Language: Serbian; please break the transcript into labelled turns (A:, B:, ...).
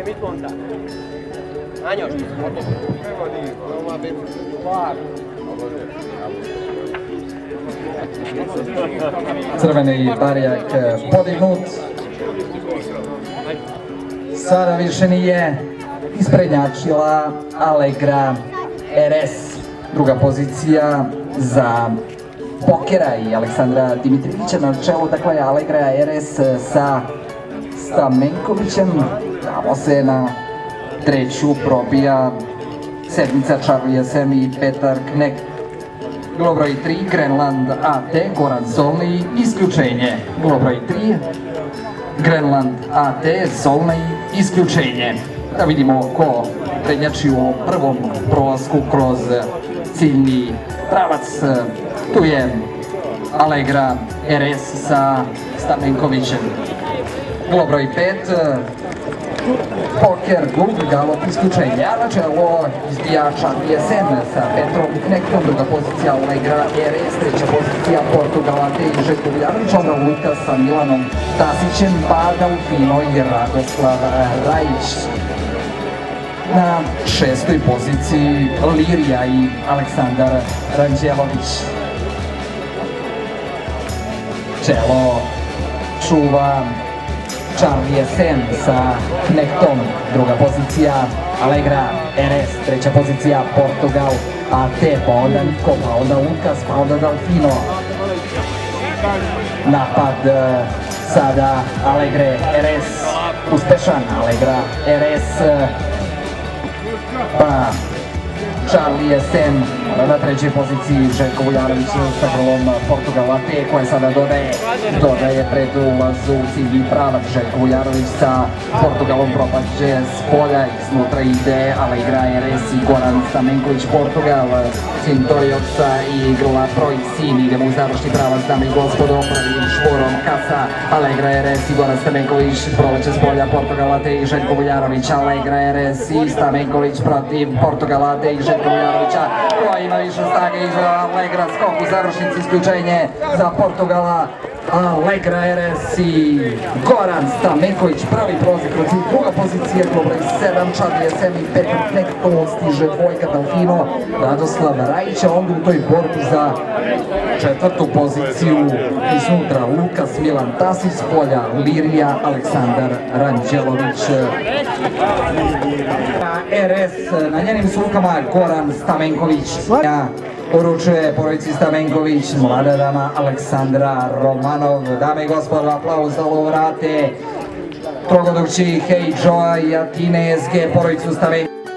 A: Mit mondtál? Hányos?
B: Crveni barjak podignut. Sada više nije isprednjačila Allegra RS. Druga pozicija za Pokera i Aleksandra Dimitrijevića na čelu, dakle Allegra RS sa Stamenkovićem. Tamo se na treću probija sedmica Charlie SM i Petar Knecht. Bilo broj 3, Grenland AT, Goran Solny, isključenje. Bilo broj 3, Grenland AT, Solny, isključenje. Da vidimo ko prednjači u prvom prolasku kroz ciljni pravac. Tu je Allegra RS sa Stamenkovićem. Bilo broj 5, Poker, Gulb, Galop, isključenje. A na čelo izbija Charlie SM sa Petrom Knechtom, druga pozicija Allegra RS, treća pozicija Portugal AT i Željko Vuljanović, onda Luka sa Milanom Tasićem, Delfino i Radoslav Rajić. Na šestoj poziciji Lirija i Aleksandar Ranđelović. Čelo čuva Charlie SM sa Knechtom, druga pozicija Allegra RS, treća pozicija Portugal AT, pa onda Niko, pa onda Lukas, pa onda Delfino. Napad sada Allegre RS, uspešan Allegra RS, pa Charlie SM na trećoj poziciji, Željko Vuljanović sa grlom Portugal AT koja sada dodaje pred ulaz u ciljni pravac. Željko Vuljanović sa Portugalom propađe s polja, iznutra ide Allegra RS i Goran Stamenković Portugal, Cintorioca i grla broj Sin. Idemo u završni pravac, dame i gospodo, prvim šporom kasa Allegra RS i Goran Stamenković proleće s polja Portugal AT i Željko Vuljanović. Allegra RS i Stamenković protiv Portugal AT i Željko Vuljanovića koja ima više snage izgleda Allegra, skok u završnici, isključenje za Portugala. Allegra RS i Goran Stamenković, prvi prolazak kroz cilj, druga pozicija, broj 7, Charlie SM i Petar Knecht, stiže dvojka Delfino, Radoslav Rajić, a onda u toj borbi za četvrtu poziciju iznutra Lukas, Milan Tasić, s polja Lirija, Aleksandar Ranđelović. RS na njenim sukama Goran Stamenković uručuje porodici Stamenković, mlada dama Aleksandra Romanov. Dame i gospodo, aplauz za laureate trogodukći Hey Joa i Atine SG porodicu Stamenković.